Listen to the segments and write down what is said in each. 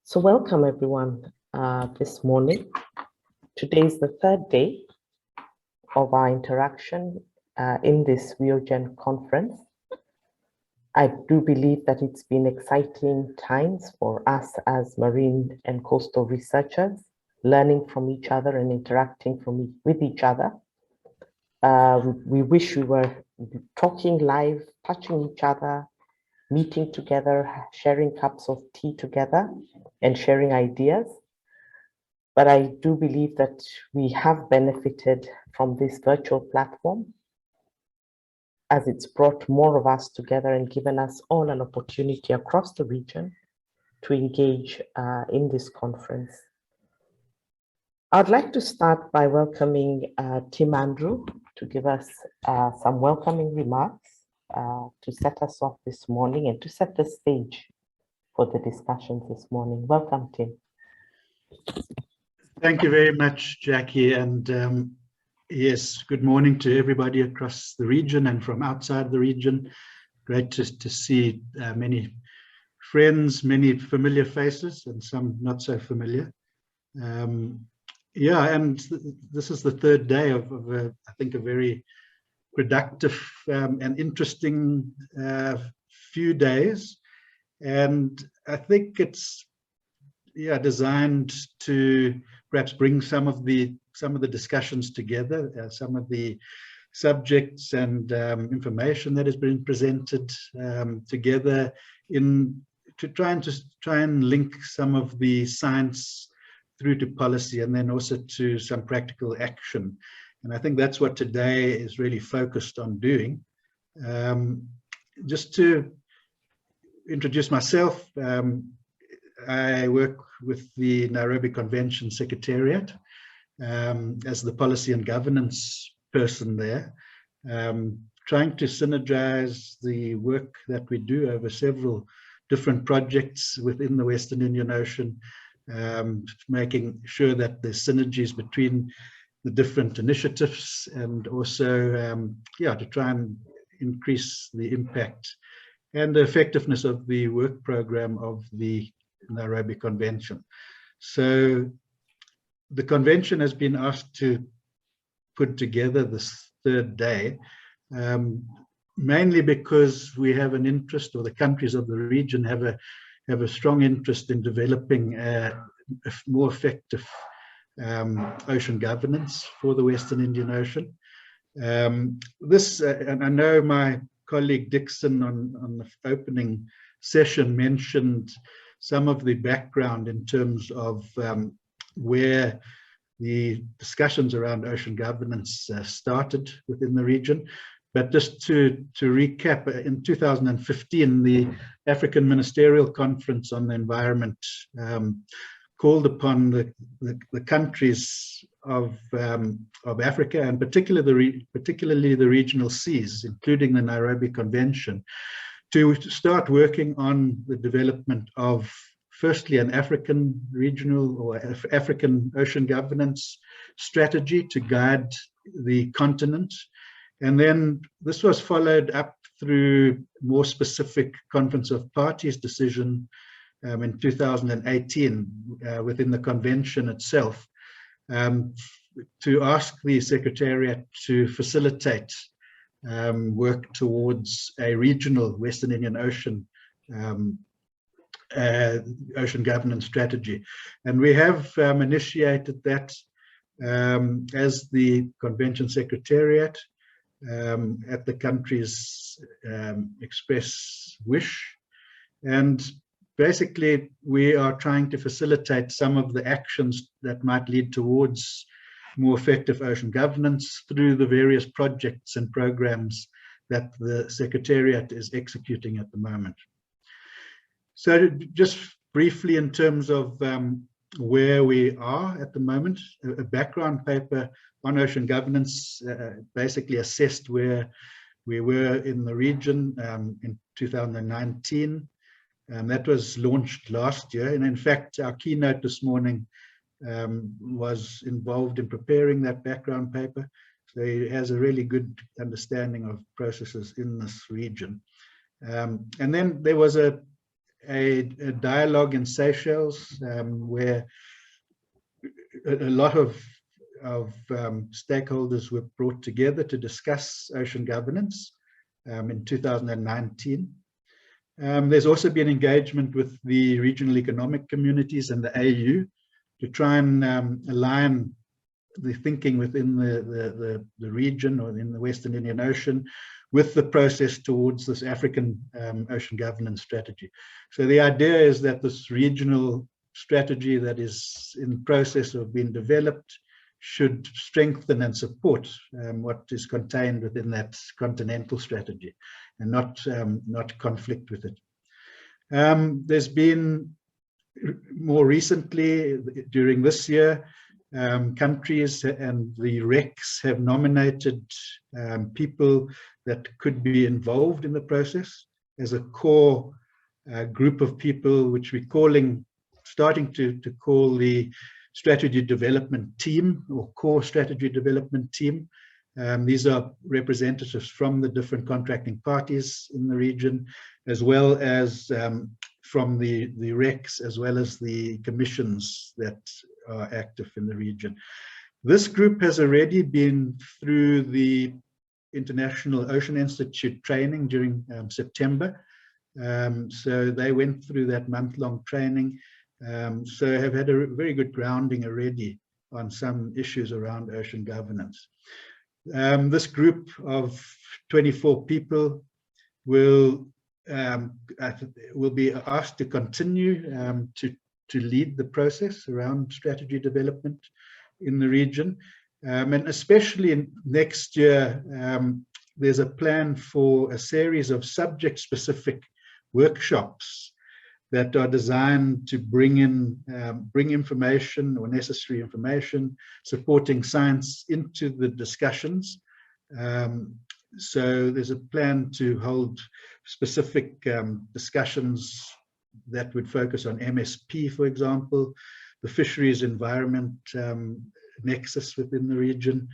So welcome everyone this morning. Today is the third day of our interaction in this WIOGEN conference. I do believe that it's been exciting times for us as marine and coastal researchers, learning from each other and interacting with each other. We wish we were talking live, touching each other, meeting together, sharing cups of tea together and sharing ideas. But I do believe that we have benefited from this virtual platform as it's brought more of us together and given us all an opportunity across the region to engage in this conference. I'd like to start by welcoming Tim Andrew to give us some welcoming remarks to set us off this morning and to set the stage for the discussions this morning. Welcome, Tim. Thank you very much, Jackie. And yes, good morning to everybody across the region and from outside the region. Great to see many friends, many familiar faces and some not so familiar. Yeah, and this is the third day of I think, a very productive and interesting few days. And I think it's designed to perhaps bring some of the discussions together, some of the subjects and information that has been presented together to try and link some of the science through to policy and then also to some practical action. And I think that's what today is really focused on doing. Just to introduce myself, I work with the Nairobi Convention Secretariat as the policy and governance person there, trying to synergize the work that we do over several different projects within the Western Indian Ocean, making sure that there's synergies between the different initiatives and also to try and increase the impact and the effectiveness of the work program of the Nairobi Convention. So the convention has been asked to put together this third day, mainly because we have an interest, or the countries of the region have a strong interest in developing a more effective ocean governance for the Western Indian Ocean. And I know my colleague Dixon on the opening session mentioned some of the background in terms of where the discussions around ocean governance started within the region. But just to recap, in 2015, the African Ministerial Conference on the Environment called upon the countries of Africa, and particularly the regional seas, including the Nairobi Convention, to start working on the development of, firstly, an African regional or African ocean governance strategy to guide the continent. And then this was followed up through more specific Conference of Parties decision in 2018 within the convention itself, to ask the Secretariat to facilitate work towards a regional Western Indian Ocean ocean governance strategy. And we have initiated that as the Convention Secretariat at the country's express wish. And basically, we are trying to facilitate some of the actions that might lead towards more effective ocean governance through the various projects and programs that the Secretariat is executing at the moment. So just briefly, in terms of where we are at the moment, a background paper on ocean governance basically assessed where we were in the region in 2019. That was launched last year. And in fact, our keynote this morning was involved in preparing that background paper. So he has a really good understanding of processes in this region. And then there was a a dialogue in Seychelles where a lot of stakeholders were brought together to discuss ocean governance in 2019. There's also been engagement with the regional economic communities and the AU to try and align the thinking within the region or in the Western Indian Ocean with the process towards this African ocean governance strategy. So the idea is that this regional strategy that is in process of being developed should strengthen and support what is contained within that continental strategy and not conflict with it. There's been more recently, during this year, countries and the RECs have nominated people that could be involved in the process as a core group of people, which we're starting to call the strategy development team or core strategy development team. These are representatives from the different contracting parties in the region, as well as from the RECs, as well as the commissions that are active in the region. This group has already been through the International Ocean Institute training during September. So they went through that month-long training, so have had a very good grounding already on some issues around ocean governance. This group of 24 people will be asked to continue to lead the process around strategy development in the region. And especially next year, there's a plan for a series of subject-specific workshops that are designed to bring information or necessary information supporting science into the discussions. So there's a plan to hold specific discussions that would focus on MSP, for example, the fisheries environment nexus within the region,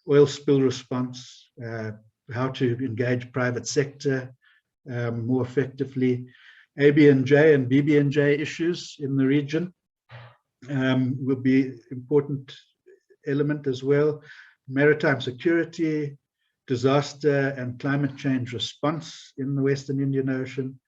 oil spill response, how to engage private sector more effectively, ABNJ and BBNJ issues in the region will be important element as well, maritime security, disaster and climate change response in the Western Indian Ocean,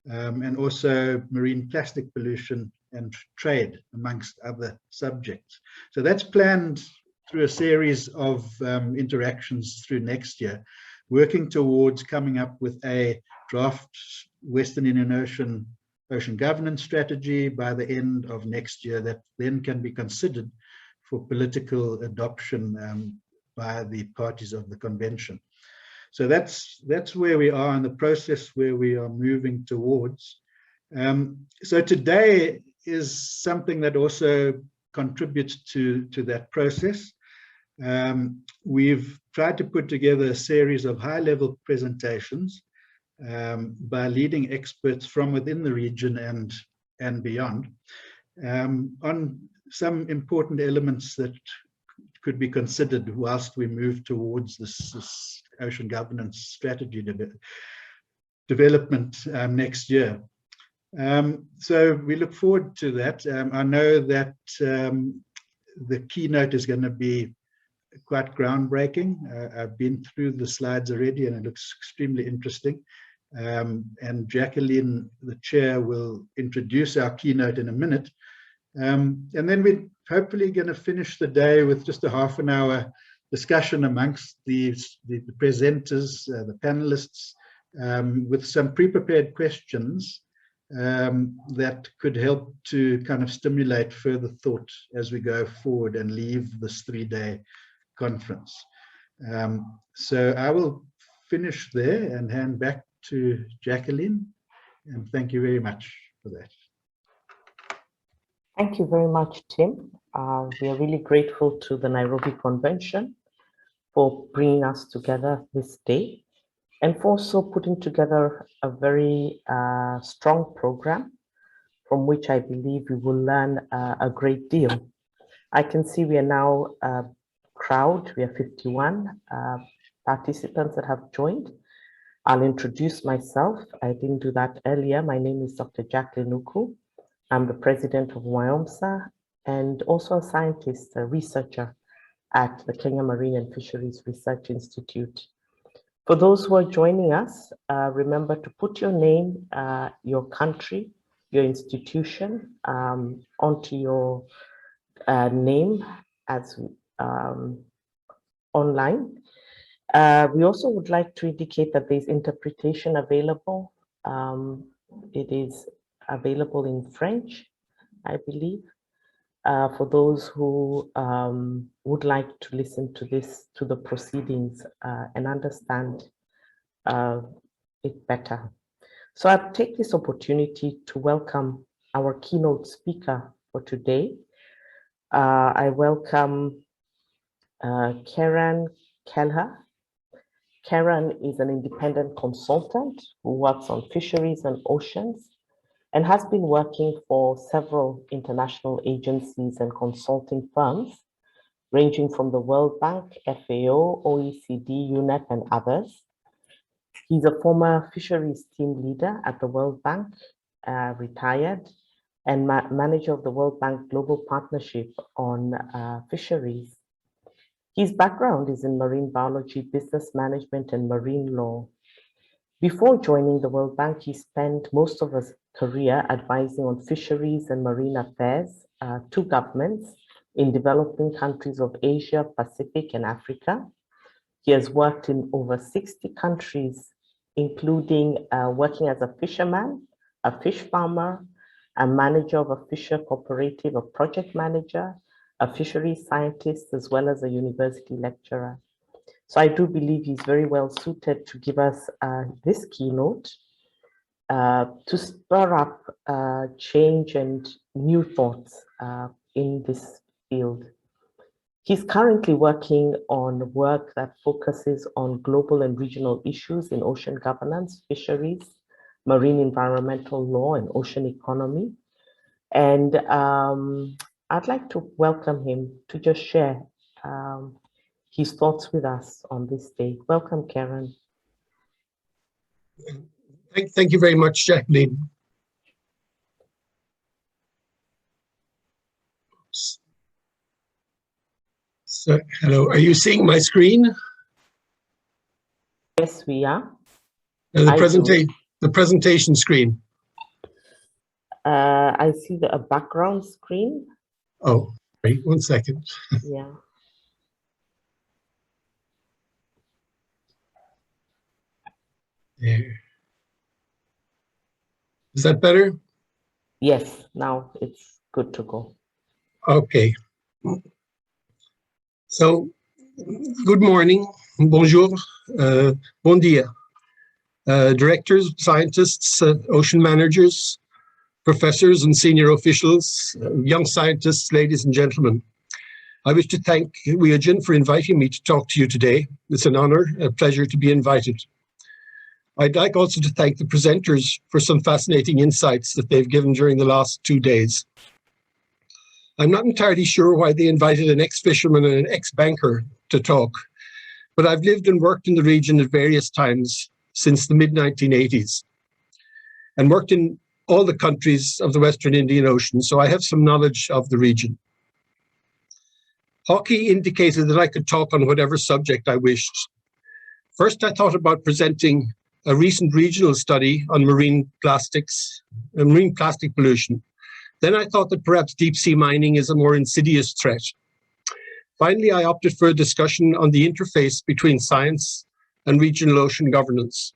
and also marine plastic pollution and trade, amongst other subjects. So that's planned through a series of interactions through next year, working towards coming up with a draft Western Indian Ocean governance strategy by the end of next year that then can be considered for political adoption by the parties of the convention. So that's where we are in the process, where we are moving towards. So today is something that also contributes to that process. We've tried to put together a series of high-level presentations by leading experts from within the region and beyond on some important elements that could be considered whilst we move towards this ocean governance strategy development next year. So we look forward to that. I know that the keynote is going to be quite groundbreaking. I've been through the slides already and it looks extremely interesting. And Jacqueline, the chair, will introduce our keynote in a minute. And then we're hopefully going to finish the day with just a half an hour discussion amongst the presenters, the panelists, with some pre-prepared questions that could help to kind of stimulate further thought as we go forward and leave this 3-day conference. So I will finish there and hand back to Jacqueline, and thank you very much for that. Thank you very much, Tim. We are really grateful to the Nairobi Convention for bringing us together this day and for also putting together a very strong program from which I believe we will learn a great deal. I can see we are now a crowd. We are 51 participants that have joined. I'll introduce myself. I didn't do that earlier. My name is Dr. Jacqueline Nuku. I'm the president of WIOMSA and also a scientist, a researcher at the Kenya Marine and Fisheries Research Institute. For those who are joining us, remember to put your name, your country, your institution onto your name as online. We also would like to indicate that there's interpretation available. It is available in French, I believe, for those who would like to listen to the proceedings and understand it better. So I'll take this opportunity to welcome our keynote speaker for today. I welcome Kieran Kelleher. Kieran is an independent consultant who works on fisheries and oceans and has been working for several international agencies and consulting firms, ranging from the World Bank, FAO, OECD, UNEP, and others. He's a former fisheries team leader at the World Bank, retired, and manager of the World Bank Global Partnership on Fisheries. His background is in marine biology, business management, and marine law. Before joining the World Bank, he spent most of his career advising on fisheries and marine affairs to governments in developing countries of Asia, Pacific, and Africa. He has worked in over 60 countries, including working as a fisherman, a fish farmer, a manager of a fisher cooperative, a project manager, a fisheries scientist, as well as a university lecturer. So I do believe he's very well suited to give us this keynote to spur up change and new thoughts in this field. He's currently working on work that focuses on global and regional issues in ocean governance, fisheries, marine environmental law, and ocean economy. And I'd like to welcome him to just share his thoughts with us on this day. Welcome, Kieran. Thank you very much, Jacqueline. So, hello, are you seeing my screen? Yes, we are. The presentation screen. I see a background screen. Oh, wait 1 second. Yeah. There. Is that better? Yes, now it's good to go. Okay. So, good morning, bonjour, bon dia. Directors, scientists, ocean managers, professors and senior officials, young scientists, ladies and gentlemen. I wish to thank WIOGEN for inviting me to talk to you today. It's an honor, a pleasure to be invited. I'd like also to thank the presenters for some fascinating insights that they've given during the last 2 days. I'm not entirely sure why they invited an ex-fisherman and an ex-banker to talk, but I've lived and worked in the region at various times since the mid-1980s and worked in all the countries of the Western Indian Ocean, so I have some knowledge of the region. Hockey indicated that I could talk on whatever subject I wished. First, I thought about presenting a recent regional study on marine plastics and marine plastic pollution. Then I thought that perhaps deep sea mining is a more insidious threat. Finally, I opted for a discussion on the interface between science and regional ocean governance.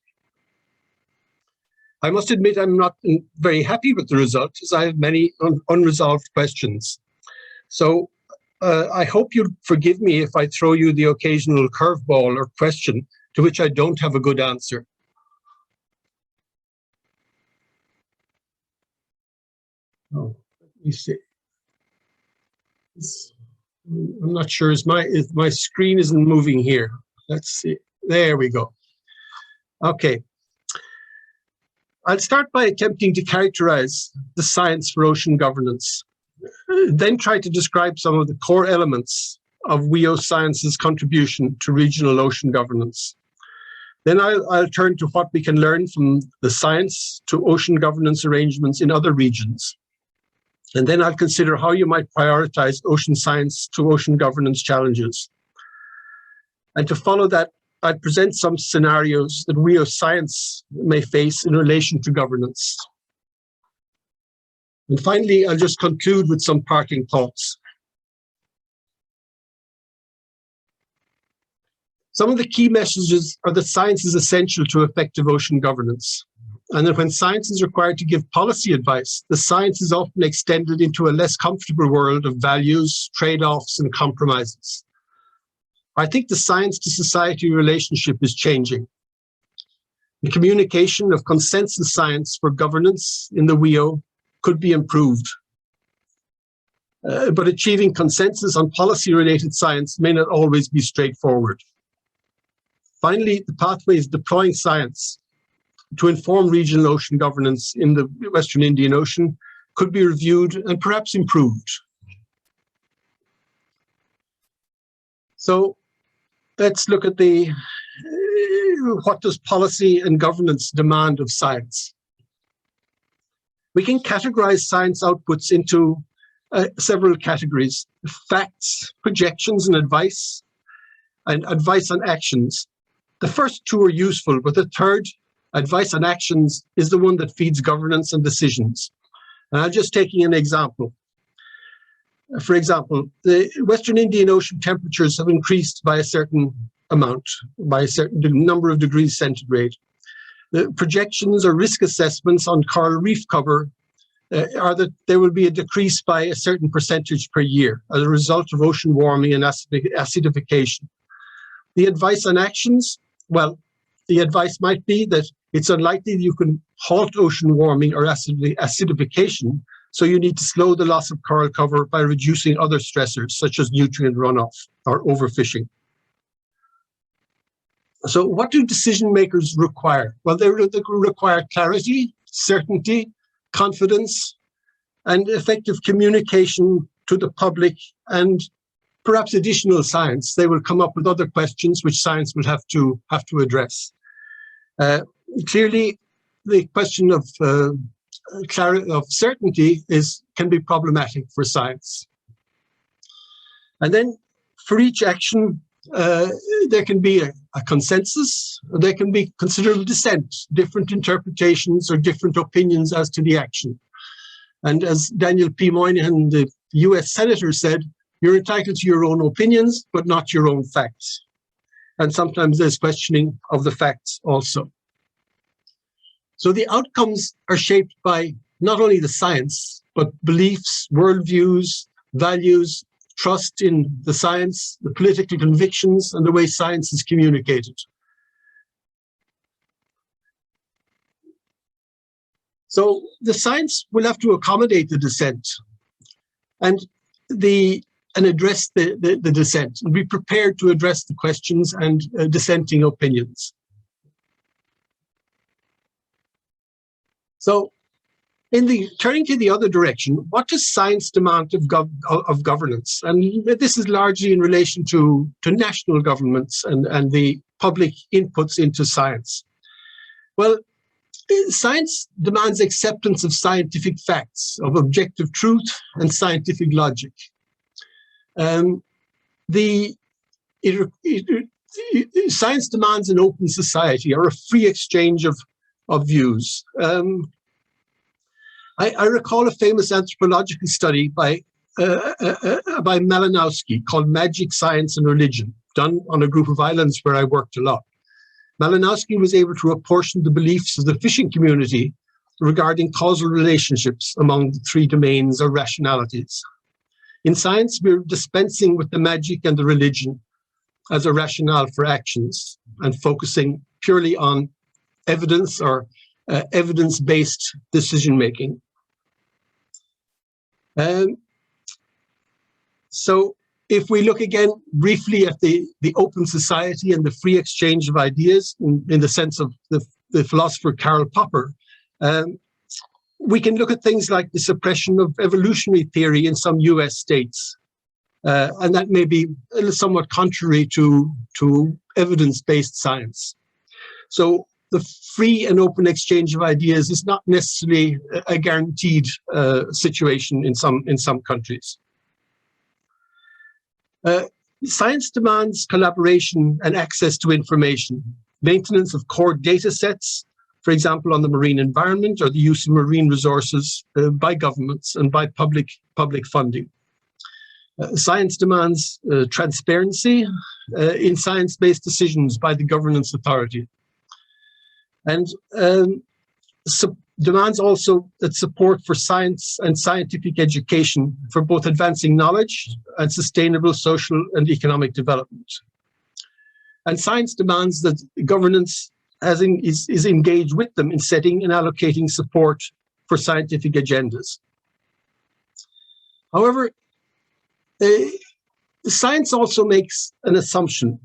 I must admit I'm not very happy with the result, as I have many unresolved questions. So I hope you'll forgive me if I throw you the occasional curveball or question to which I don't have a good answer. Oh, let me see. I'm not sure, if my screen isn't moving here. Let's see, there we go. Okay. I'll start by attempting to characterize the science for ocean governance, then try to describe some of the core elements of WIO Science's contribution to regional ocean governance. Then I'll turn to what we can learn from the science to ocean governance arrangements in other regions. And then I'll consider how you might prioritize ocean science to ocean governance challenges. And to follow that, I'll present some scenarios that we as science may face in relation to governance. And finally, I'll just conclude with some parting thoughts. Some of the key messages are that science is essential to effective ocean governance, and that when science is required to give policy advice, the science is often extended into a less comfortable world of values, trade-offs, and compromises. I think the science to society relationship is changing. The communication of consensus science for governance in the WEO could be improved. But achieving consensus on policy-related science may not always be straightforward. Finally, the pathways deploying science to inform regional ocean governance in the Western Indian Ocean could be reviewed and perhaps improved. So let's look at what does policy and governance demand of science? We can categorize science outputs into several categories: facts, projections, and advice on actions. The first two are useful, but the third, advice on actions, is the one that feeds governance and decisions. And I'm just taking an example. For example, the Western Indian Ocean temperatures have increased by a certain amount, by a certain number of degrees centigrade. The projections or risk assessments on coral reef cover are that there will be a decrease by a certain percentage per year as a result of ocean warming and acidification. The advice on actions, well, the advice might be that it's unlikely that you can halt ocean warming or acidification, so you need to slow the loss of coral cover by reducing other stressors, such as nutrient runoff or overfishing. So what do decision makers require? Well, they require clarity, certainty, confidence, and effective communication to the public, and perhaps additional science. They will come up with other questions which science will have to address. Clearly, the question of certainty can be problematic for science. And then for each action, there can be a consensus, or there can be considerable dissent, different interpretations or different opinions as to the action. And as Daniel P. Moynihan, the US Senator, said, you're entitled to your own opinions, but not your own facts. And sometimes there's questioning of the facts also. So the outcomes are shaped by not only the science, but beliefs, worldviews, values, trust in the science, the political convictions, and the way science is communicated. So the science will have to accommodate the dissent and address the dissent, and be prepared to address the questions and dissenting opinions. So turning to the other direction, what does science demand of governance? And this is largely in relation to national governments and the public inputs into science. Well, science demands acceptance of scientific facts, of objective truth and scientific logic. Science demands an open society or a free exchange of views. I recall a famous anthropological study by Malinowski called Magic, Science and Religion, done on a group of islands where I worked a lot. Malinowski was able to apportion the beliefs of the fishing community regarding causal relationships among the three domains or rationalities. In science, we're dispensing with the magic and the religion as a rationale for actions and focusing purely on evidence or evidence-based decision-making. So if we look again briefly at the open society and the free exchange of ideas in the sense of the philosopher Karl Popper, we can look at things like the suppression of evolutionary theory in some US states. And that may be somewhat contrary to evidence-based science. So the free and open exchange of ideas is not necessarily a guaranteed situation in some countries. Science demands collaboration and access to information, maintenance of core data sets, for example, on the marine environment or the use of marine resources by governments and by public funding. Science demands transparency in science-based decisions by the governance authority. And demands also that support for science and scientific education for both advancing knowledge and sustainable social and economic development. And science demands that governance is engaged with them in setting and allocating support for scientific agendas. However, science also makes an assumption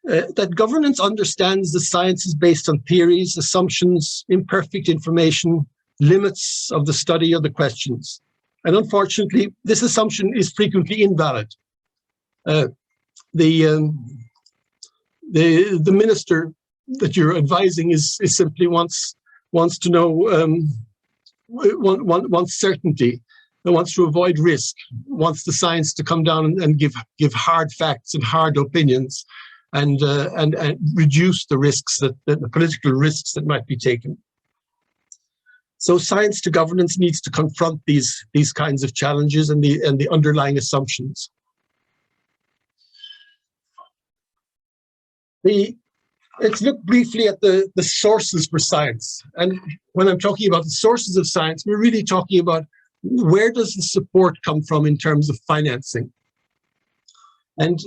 that governance understands the science is based on theories, assumptions, imperfect information, limits of the study of the questions. And unfortunately, this assumption is frequently invalid. The minister that you're advising is simply wants to know, wants certainty, and wants to avoid risk, wants the science to come down and give hard facts and hard opinions, and reduce the risks, the political risks that might be taken. So science to governance needs to confront these kinds of challenges and the underlying assumptions. Let's look briefly at the sources for science. And when I'm talking about the sources of science, we're really talking about where does the support come from in terms of financing. And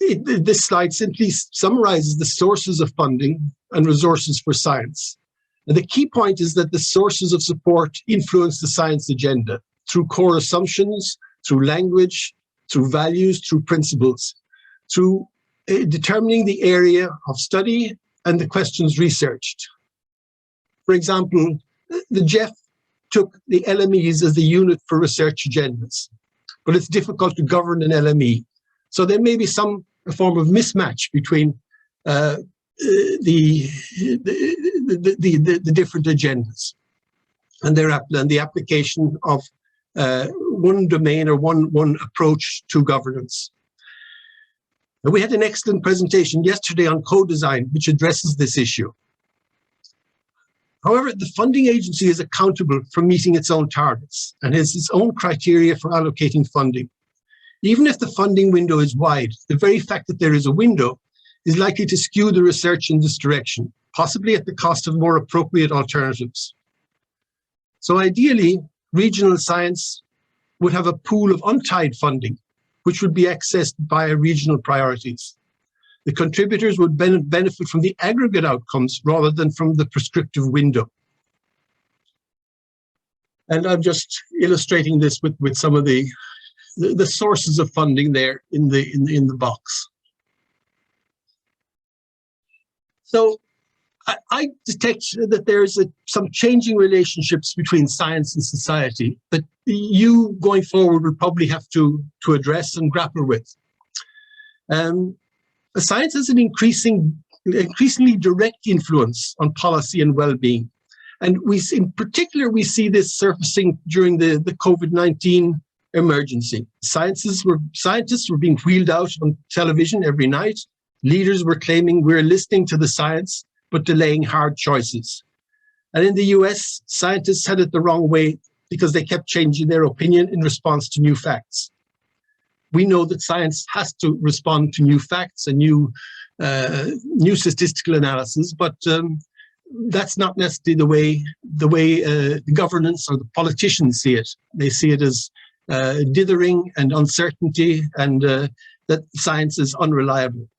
this slide simply summarizes the sources of funding and resources for science. And the key point is that the sources of support influence the science agenda through core assumptions, through language, through values, through principles, through determining the area of study and the questions researched. For example, the GEF took the LMEs as the unit for research agendas, but it's difficult to govern an LME. So there may be some form of mismatch between the different agendas and the application of one domain or one approach to governance. And we had an excellent presentation yesterday on co-design, which addresses this issue. However, the funding agency is accountable for meeting its own targets and has its own criteria for allocating funding. Even if the funding window is wide, the very fact that there is a window is likely to skew the research in this direction, possibly at the cost of more appropriate alternatives. So ideally, regional science would have a pool of untied funding, which would be accessed via regional priorities. The contributors would benefit from the aggregate outcomes rather than from the prescriptive window. And I'm just illustrating this with some of the sources of funding there in the box. So I detect that there's some changing relationships between science and society that you going forward will probably have to address and grapple with. Science has an increasingly direct influence on policy and well-being. And in particular, we see this surfacing during the COVID-19 emergency. Scientists were being wheeled out on television every night. Leaders were claiming we're listening to the science, but delaying hard choices. And in the US, scientists had it the wrong way because they kept changing their opinion in response to new facts. We know that science has to respond to new facts and new statistical analysis, but that's not necessarily the way governance or the politicians see it. They see it as dithering and uncertainty, and that science is unreliable.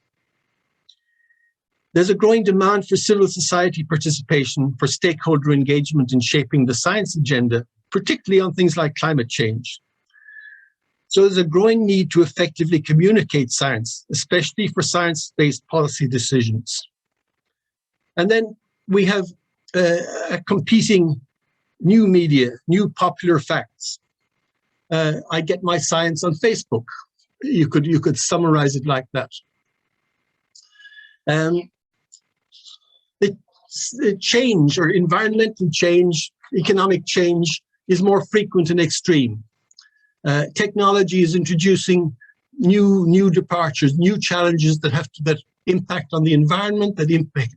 There's a growing demand for civil society participation, for stakeholder engagement in shaping the science agenda, particularly on things like climate change. So there's a growing need to effectively communicate science, especially for science-based policy decisions. And then we have a competing new media, new popular facts. I get my science on Facebook. You could summarize it like that. change or environmental change, economic change is more frequent and extreme. Technology is introducing new departures, new challenges that impact on the environment, that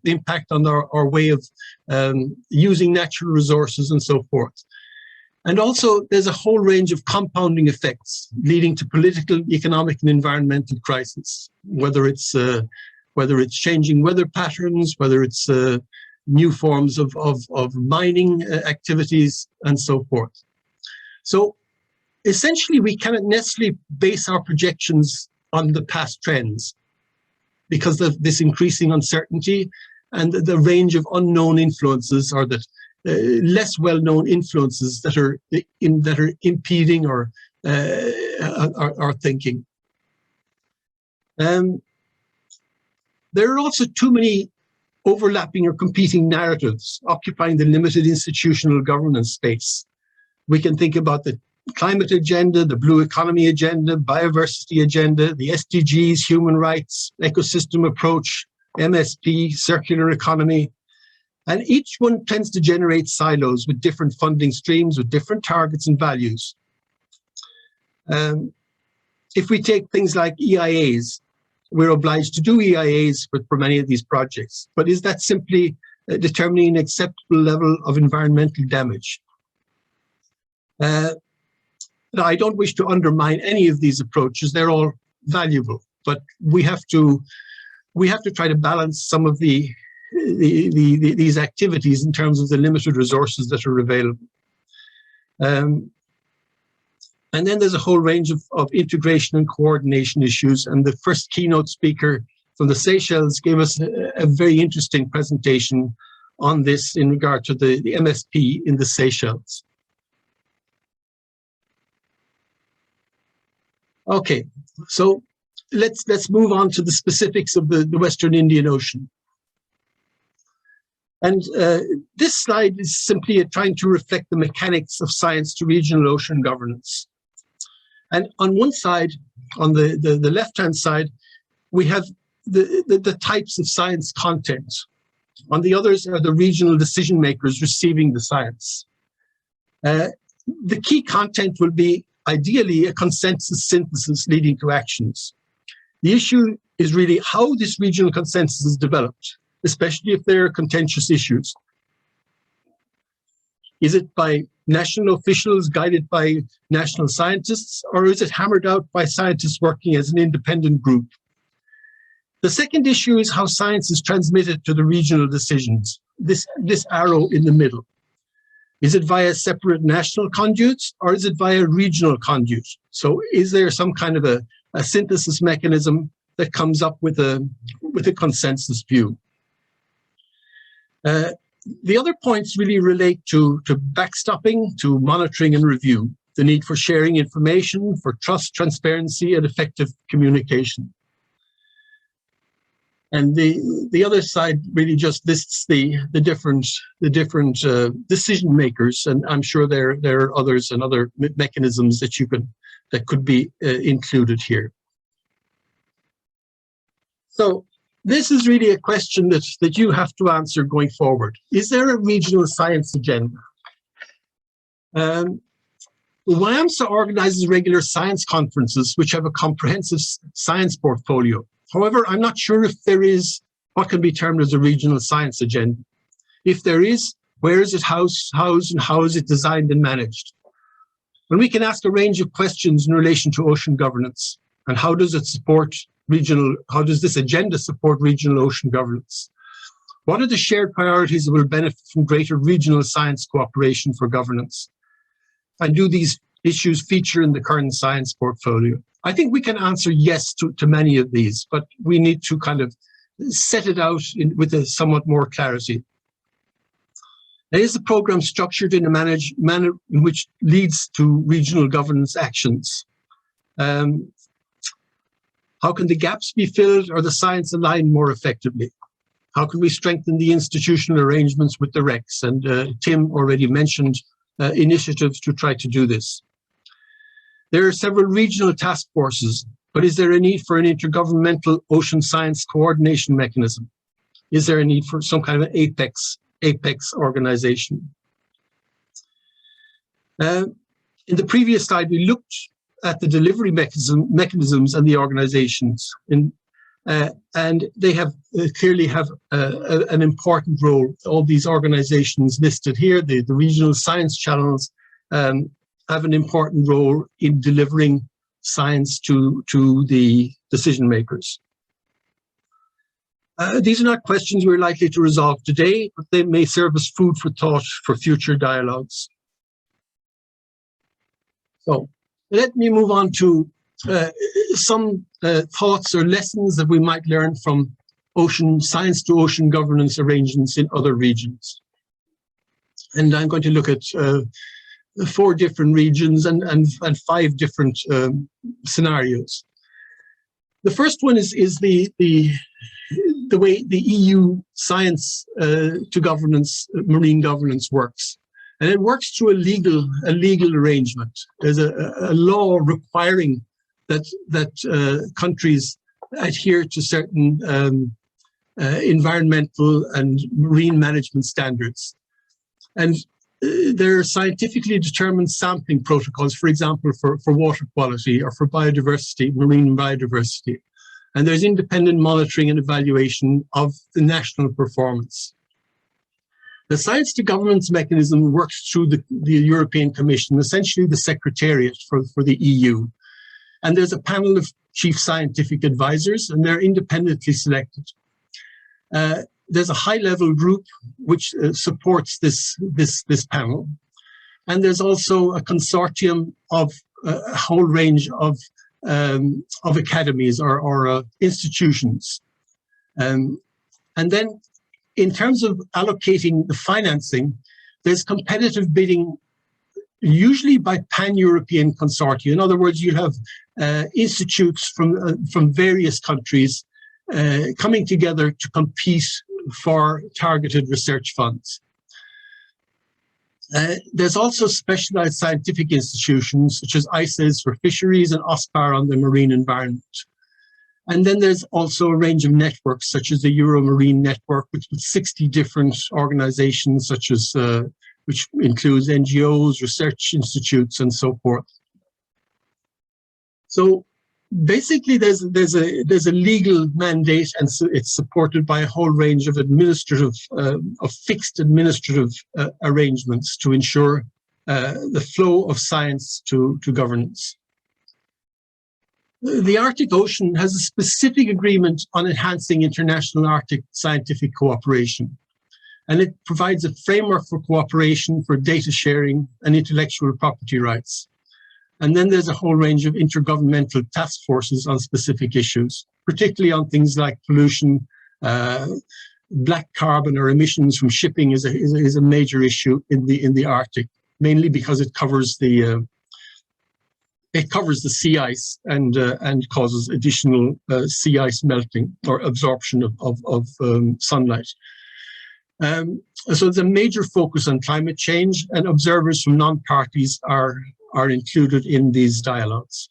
impact on our way of using natural resources and so forth. And also there's a whole range of compounding effects leading to political, economic and environmental crisis, whether it's changing weather patterns, whether it's new forms of mining activities and so forth. So essentially, we cannot necessarily base our projections on the past trends because of this increasing uncertainty and the range of unknown influences, or the less well-known influences that are impeding our thinking. There are also too many overlapping or competing narratives occupying the limited institutional governance space. We can think about the climate agenda, the blue economy agenda, biodiversity agenda, the SDGs, human rights, ecosystem approach, MSP, circular economy. And each one tends to generate silos with different funding streams, with different targets and values. If we take things like EIAs, we're obliged to do EIAs for many of these projects. But is that simply determining an acceptable level of environmental damage? Now, I don't wish to undermine any of these approaches. They're all valuable, but we have to try to balance some of these activities in terms of the limited resources that are available. And then there's a whole range of integration and coordination issues. And the first keynote speaker from the Seychelles gave us a very interesting presentation on this in regard to the MSP in the Seychelles. Okay, so let's move on to the specifics of the Western Indian Ocean. And this slide is simply trying to reflect the mechanics of science to regional ocean governance. And on one side, on the left-hand side, we have the types of science content. On the others are the regional decision makers receiving the science. The key content will be ideally a consensus synthesis leading to actions. The issue is really how this regional consensus is developed, especially if there are contentious issues. Is it by national officials guided by national scientists, or is it hammered out by scientists working as an independent group? The second issue is how science is transmitted to the regional decisions, this arrow in the middle. Is it via separate national conduits, or is it via regional conduit? So is there some kind of a synthesis mechanism that comes up with a consensus view? The other points really relate to backstopping, to monitoring and review, the need for sharing information, for trust, transparency, and effective communication. And the other side really just lists the different decision makers, and I'm sure there are others and other mechanisms that could be included here. So this is really a question that you have to answer going forward. Is there a regional science agenda? WIAMSA organizes regular science conferences which have a comprehensive science portfolio. However, I'm not sure if there is what can be termed as a regional science agenda. If there is, where is it housed and how is it designed and managed? And we can ask a range of questions in relation to ocean governance and how does this agenda support regional ocean governance? What are the shared priorities that will benefit from greater regional science cooperation for governance? And do these issues feature in the current science portfolio? I think we can answer yes to many of these, but we need to kind of set it out with a somewhat more clarity. Is the program structured in a manner in which leads to regional governance actions? How can the gaps be filled or the science aligned more effectively? How can we strengthen the institutional arrangements with the RECs? And Tim already mentioned initiatives to try to do this. There are several regional task forces, but is there a need for an intergovernmental ocean science coordination mechanism? is there a need for some kind of an apex organization? In the previous slide, we looked at the delivery mechanisms and the organizations, and they have clearly have an important role. All these organizations listed here, the regional science channels, have an important role in delivering science to the decision makers. These are not questions we're likely to resolve today, but they may serve as food for thought for future dialogues. So let me move on to some thoughts or lessons that we might learn from ocean science to ocean governance arrangements in other regions. And I'm going to look at 4 different regions and 5 different scenarios. The first one is the way the EU science to governance, marine governance works. And it works through a legal arrangement. There's a law requiring that countries adhere to certain environmental and marine management standards. And there are scientifically determined sampling protocols, for example, for water quality or for biodiversity, marine biodiversity. And there's independent monitoring and evaluation of the national performance. The science to governance mechanism works through the European Commission, essentially the secretariat for the EU. And there's a panel of chief scientific advisors, and they're independently selected. There's a high-level group which supports this panel. And there's also a consortium of a whole range of academies or institutions. And then in terms of allocating the financing, there's competitive bidding, usually by pan-European consortia. In other words, you have institutes from various countries coming together to compete for targeted research funds. There's also specialized scientific institutions such as ICES for fisheries and OSPAR on the marine environment. And then there's also a range of networks such as the Euro-Marine Network, which with 60 different organizations such as, which includes NGOs, research institutes, and so forth. So basically there's a legal mandate, and so it's supported by a whole range of administrative, of fixed administrative arrangements to ensure the flow of science to governance. The Arctic Ocean has a specific agreement on enhancing international Arctic scientific cooperation, and it provides a framework for cooperation for data sharing and intellectual property rights. And then there's a whole range of intergovernmental task forces on specific issues, particularly on things like pollution, black carbon or emissions from shipping is a major issue in the Arctic, mainly because it covers the sea ice and causes additional sea ice melting or absorption of sunlight. So there's a major focus on climate change, and observers from non-parties are included in these dialogues.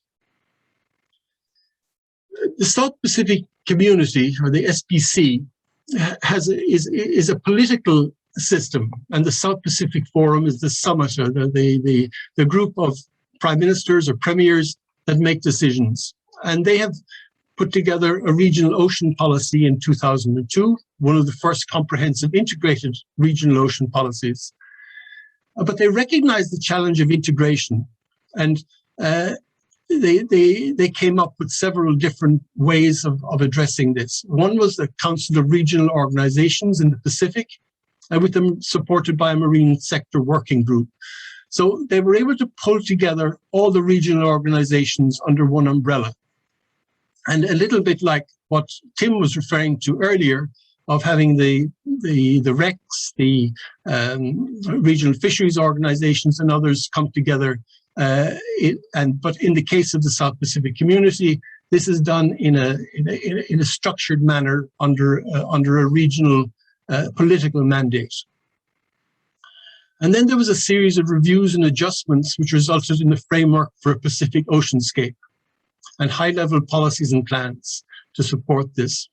The South Pacific Community, or the SPC, is a political system, and the South Pacific Forum is the summit, or the group of prime ministers or premiers that make decisions. And they have put together a regional ocean policy in 2002, one of the first comprehensive integrated regional ocean policies. But they recognize the challenge of integration, and they came up with several different ways of addressing this. One was the Council of Regional Organizations in the Pacific, and with them supported by a marine sector working group. So they were able to pull together all the regional organizations under one umbrella. And a little bit like what Tim was referring to earlier, of having the RECs, the regional fisheries organizations and others come together. But in the case of the South Pacific Community, this is done in a structured manner under a regional political mandate. And then there was a series of reviews and adjustments which resulted in a framework for a Pacific oceanscape and high-level policies and plans to support this.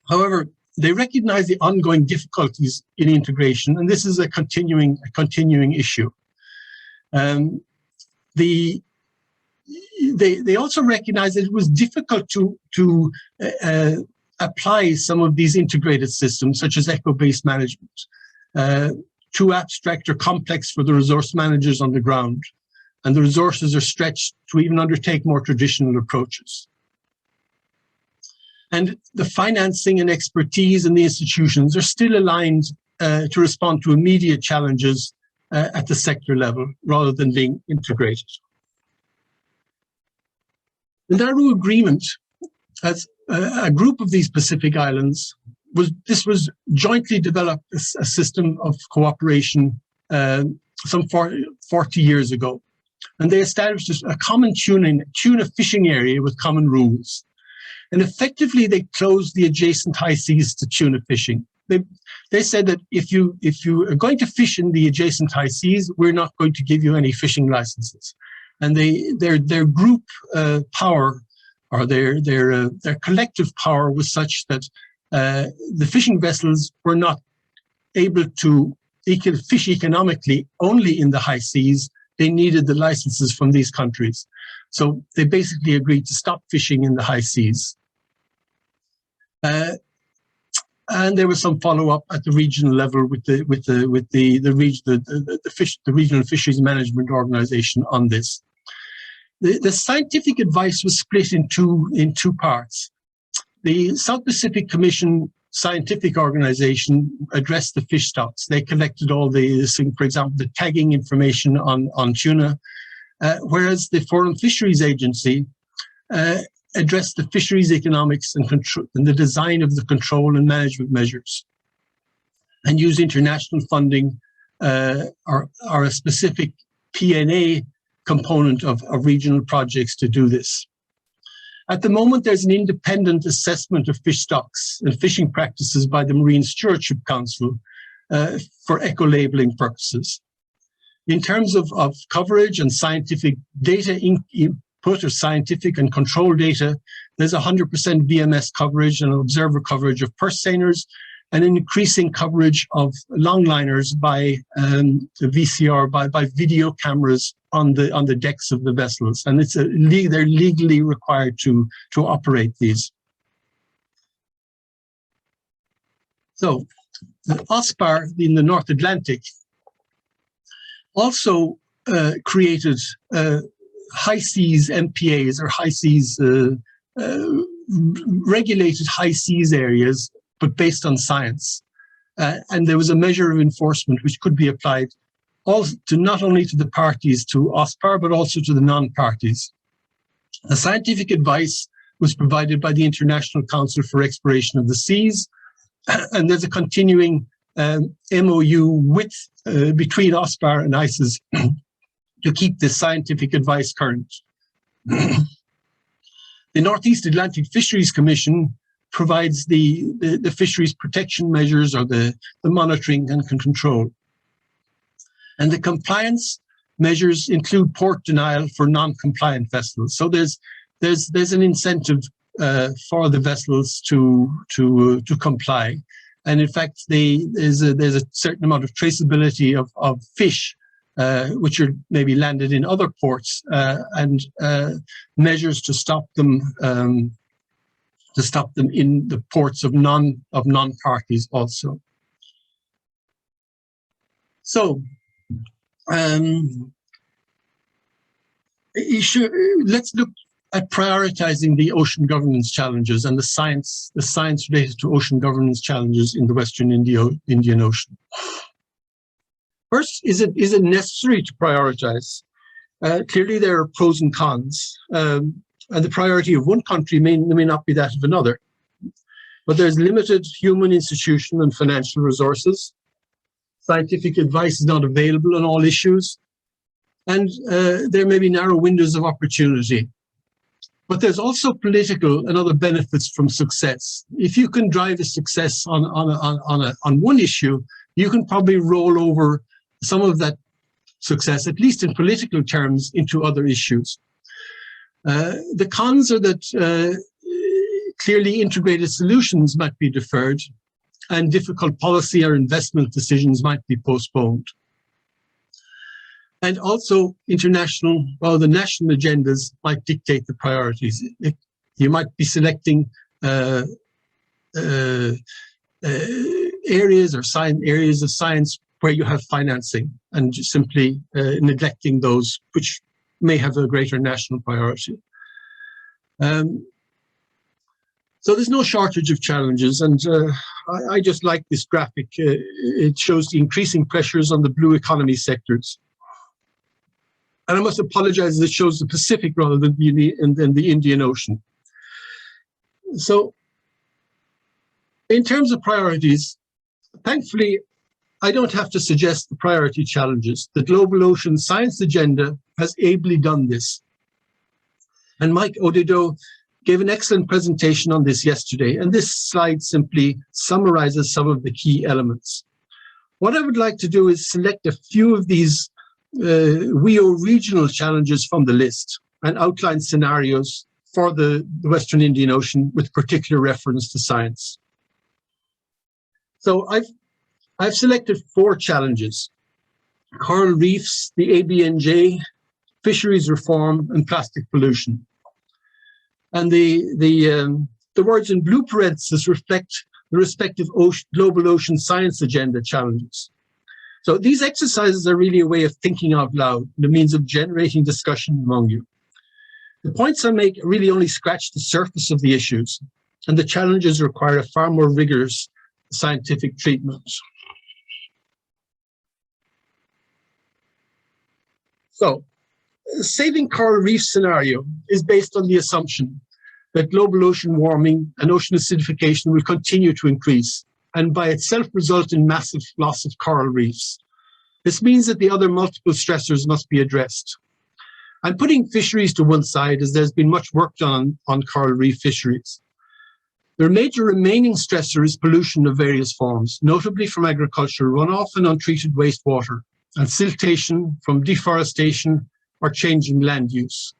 However, they recognize the ongoing difficulties in integration, and this is a continuing issue. They also recognize that it was difficult to apply some of these integrated systems, such as eco-based management, too abstract or complex for the resource managers on the ground, and the resources are stretched to even undertake more traditional approaches. And the financing and expertise in the institutions are still aligned to respond to immediate challenges at the sector level, rather than being integrated. The Nauru Agreement, as a group of these Pacific islands, was jointly developed as a system of cooperation some 40 years ago. And they established a common tuna fishing area with common rules. And effectively, they closed the adjacent high seas to tuna fishing. They said that if you are going to fish in the adjacent high seas, we're not going to give you any fishing licenses. And their group power, or their collective power, was such that the fishing vessels were not able to fish economically only in the high seas. They needed the licenses from these countries. So they basically agreed to stop fishing in the high seas. And there was some follow-up at the regional level with the Regional Fisheries Management Organization on this. The scientific advice was split in two parts. The South Pacific Commission Scientific Organization addressed the fish stocks. They collected all for example, the tagging information on tuna, whereas the Foreign Fisheries Agency addressed the fisheries economics and control, and the design of the control and management measures, and used international funding or a specific P&A component of regional projects to do this. At the moment, there's an independent assessment of fish stocks and fishing practices by the Marine Stewardship Council for eco-labeling purposes. In terms of coverage and scientific data input, or scientific and control data, there's 100% VMS coverage and observer coverage of purse seiners, and an increasing coverage of longliners by the VCR, by video cameras on the decks of the vessels, and they're legally required to operate these. So, the OSPAR in the North Atlantic also created high seas MPAs, or high seas regulated high seas areas, but based on science. And there was a measure of enforcement which could be applied also to not only to the parties to OSPAR, but also to the non-parties. The scientific advice was provided by the International Council for Exploration of the Seas, and there's a continuing MOU between OSPAR and ICES to keep the scientific advice current. The Northeast Atlantic Fisheries Commission provides the fisheries protection measures, or the monitoring and control. And the compliance measures include port denial for non-compliant vessels. So there's an incentive for the vessels to comply. And in fact, there's a certain amount of traceability of fish which are maybe landed in other ports, and measures to stop them in the ports of non-parties also. So let's look at prioritizing the ocean governance challenges and the science related to ocean governance challenges in the Western Indian Ocean. First, is it necessary to prioritize? Clearly, there are pros and cons, and the priority of one country may not be that of another. But there's limited human, institutional, and financial resources. Scientific advice is not available on all issues, and there may be narrow windows of opportunity. But there's also political and other benefits from success. If you can drive a success on one issue, you can probably roll over some of that success, at least in political terms, into other issues. The cons are that clearly integrated solutions might be deferred, and difficult policy or investment decisions might be postponed. And also the national agendas might dictate the priorities. You might be selecting areas of science where you have financing and just simply neglecting those which may have a greater national priority. So there's no shortage of challenges, and I just like this graphic. It shows the increasing pressures on the blue economy sectors. And I must apologize, it shows the Pacific rather than the Indian Ocean. So in terms of priorities, thankfully, I don't have to suggest the priority challenges. The Global Ocean Science Agenda has ably done this. And Mike Odido gave an excellent presentation on this yesterday, and this slide simply summarizes some of the key elements. What I would like to do is select a few of these WEO regional challenges from the list and outline scenarios for the Western Indian Ocean with particular reference to science. So I've selected 4 challenges: coral reefs, the ABNJ, fisheries reform, and plastic pollution. And the words in blue parentheses reflect the respective Global Ocean Science Agenda challenges. So these exercises are really a way of thinking out loud, the means of generating discussion among you. The points I make really only scratch the surface of the issues, and the challenges require a far more rigorous scientific treatment. So, saving coral reef scenario is based on the assumption that global ocean warming and ocean acidification will continue to increase and by itself result in massive loss of coral reefs. This means that the other multiple stressors must be addressed. I'm putting fisheries to one side as there's been much work done on coral reef fisheries. Their major remaining stressor is pollution of various forms, notably from agricultural runoff and untreated wastewater, and siltation from deforestation or changing land use.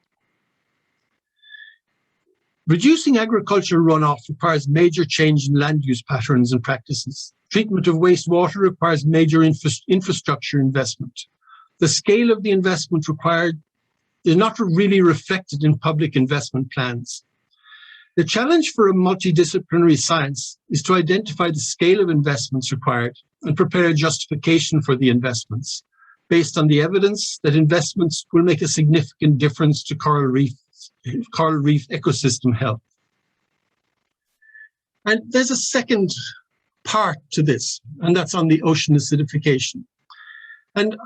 Reducing agricultural runoff requires major change in land use patterns and practices. Treatment of wastewater requires major infrastructure investment. The scale of the investment required is not really reflected in public investment plans. The challenge for a multidisciplinary science is to identify the scale of investments required and prepare a justification for the investments based on the evidence that investments will make a significant difference to coral reef ecosystem health. And there's a second part to this, and that's on the ocean acidification. And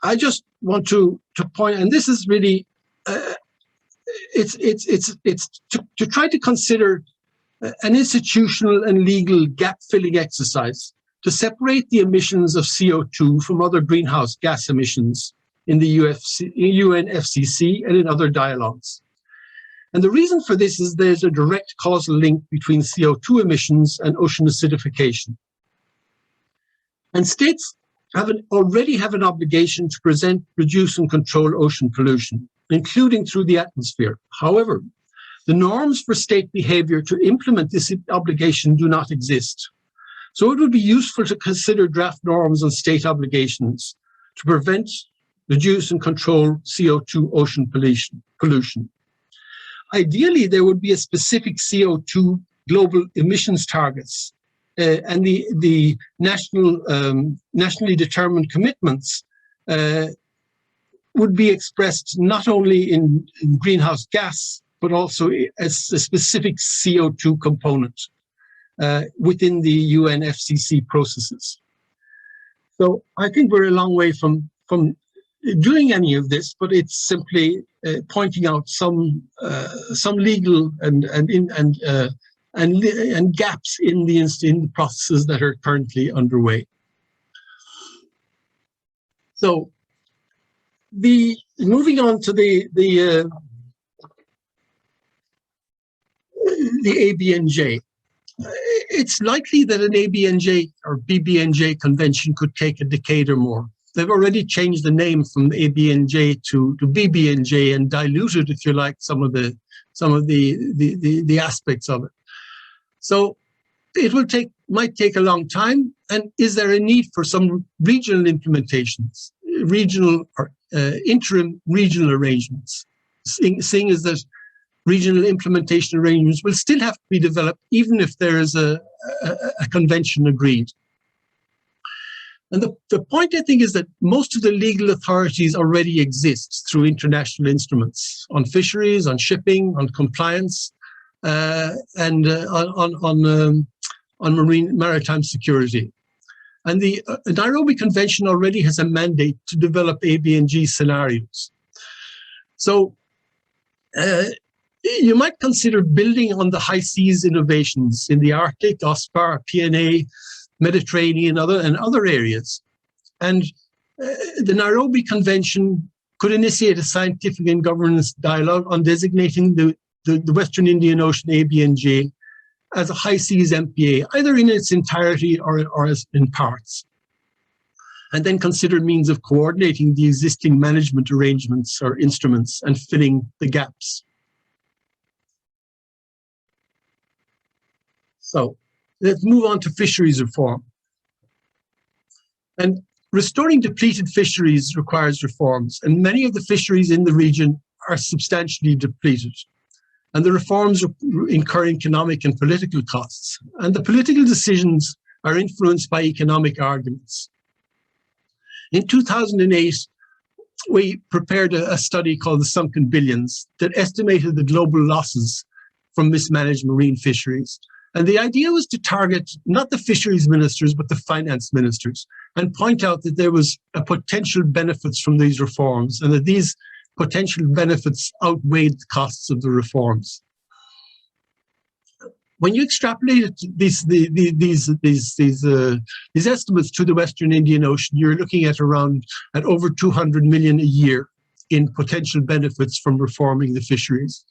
I just want to point, and this is really, it's to try to consider an institutional and legal gap-filling exercise to separate the emissions of CO2 from other greenhouse gas emissions in the UNFCCC and in other dialogues. And the reason for this is there's a direct causal link between CO2 emissions and ocean acidification. And states already have an obligation to prevent, reduce, and control ocean pollution, including through the atmosphere. However, the norms for state behavior to implement this obligation do not exist. So it would be useful to consider draft norms on state obligations to prevent, reduce, and control CO2 ocean pollution. Ideally, there would be a specific CO2 global emissions targets and the nationally determined commitments would be expressed not only in greenhouse gas, but also as a specific CO2 component within the UNFCCC processes. So I think we're a long way from doing any of this, but it's simply pointing out some legal and gaps in the processes that are currently underway. So, moving on to the ABNJ. It's likely that an ABNJ or BBNJ convention could take a decade or more. They've already changed the name from ABNJ to BBNJ and diluted, if you like, some of the aspects of it. So it might take a long time. And is there a need for some regional implementations, regional or interim regional arrangements, seeing as that regional implementation arrangements will still have to be developed, even if there is a convention agreed. And the point, I think, is that most of the legal authorities already exist through international instruments on fisheries, on shipping, on compliance, and on maritime security. And the Nairobi Convention already has a mandate to develop ABNG scenarios. So you might consider building on the high seas innovations in the Arctic, OSPAR, PNA, Mediterranean, and other areas. And the Nairobi Convention could initiate a scientific and governance dialogue on designating the Western Indian Ocean ABNJ as a high seas MPA, either in its entirety or as in parts. And then consider means of coordinating the existing management arrangements or instruments and filling the gaps. So let's move on to fisheries reform. And restoring depleted fisheries requires reforms, and many of the fisheries in the region are substantially depleted. And the reforms incur economic and political costs. And the political decisions are influenced by economic arguments. In 2008, we prepared a study called The Sunken Billions that estimated the global losses from mismanaged marine fisheries. And the idea was to target not the fisheries ministers, but the finance ministers, and point out that there was a potential benefits from these reforms, and that these potential benefits outweighed the costs of the reforms. When you extrapolate these estimates to the Western Indian Ocean, you're looking at over 200 million a year in potential benefits from reforming the fisheries.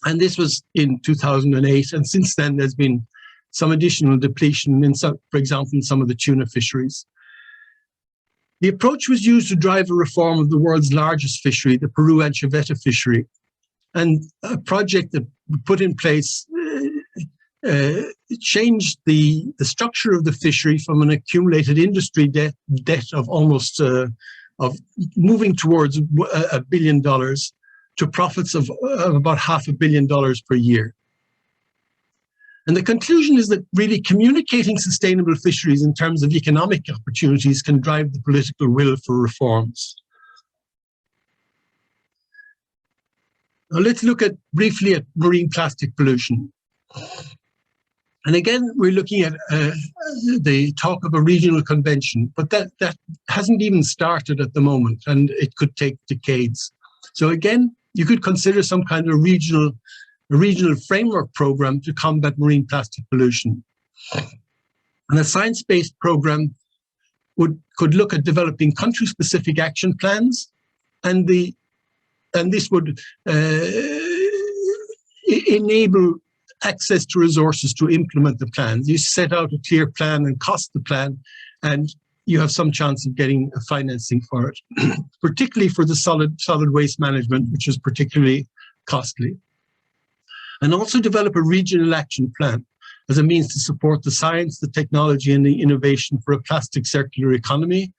And this was in 2008, and since then there's been some additional depletion, for example, in some of the tuna fisheries. The approach was used to drive a reform of the world's largest fishery, the Peru anchoveta fishery, and a project that we put in place changed the structure of the fishery from an accumulated industry debt of almost of moving towards $1 billion to profits of about $500 million per year. And the conclusion is that really communicating sustainable fisheries in terms of economic opportunities can drive the political will for reforms. Now let's look briefly at marine plastic pollution. And again, we're looking at the talk of a regional convention, but that hasn't even started at the moment, and it could take decades. So again, you could consider some kind of regional framework program to combat marine plastic pollution. And a science-based program could look at developing country-specific action plans, and this would enable access to resources to implement the plans. You set out a clear plan and cost the plan, and you have some chance of getting financing for it, particularly for the solid waste management, which is particularly costly. And also develop a regional action plan as a means to support the science, the technology, and the innovation for a plastic circular economy,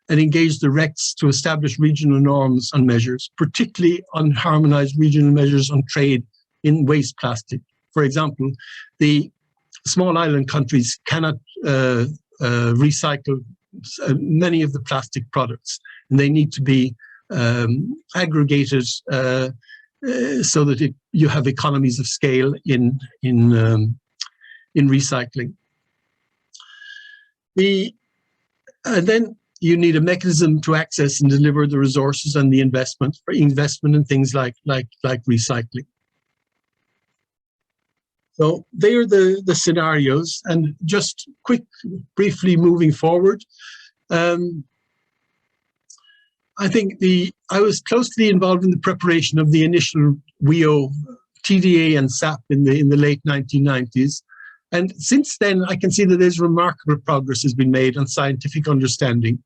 and engage the RECs to establish regional norms and measures, particularly on harmonized regional measures on trade in waste plastic. For example, the small island countries cannot recycle many of the plastic products, and they need to be aggregated so that you have economies of scale in recycling. And then you need a mechanism to access and deliver the resources and the investment in things like recycling. So they are the scenarios, and just briefly moving forward. I think I was closely involved in the preparation of the initial WEO, TDA and SAP in the late 1990s. And since then, I can see that there's remarkable progress has been made on scientific understanding.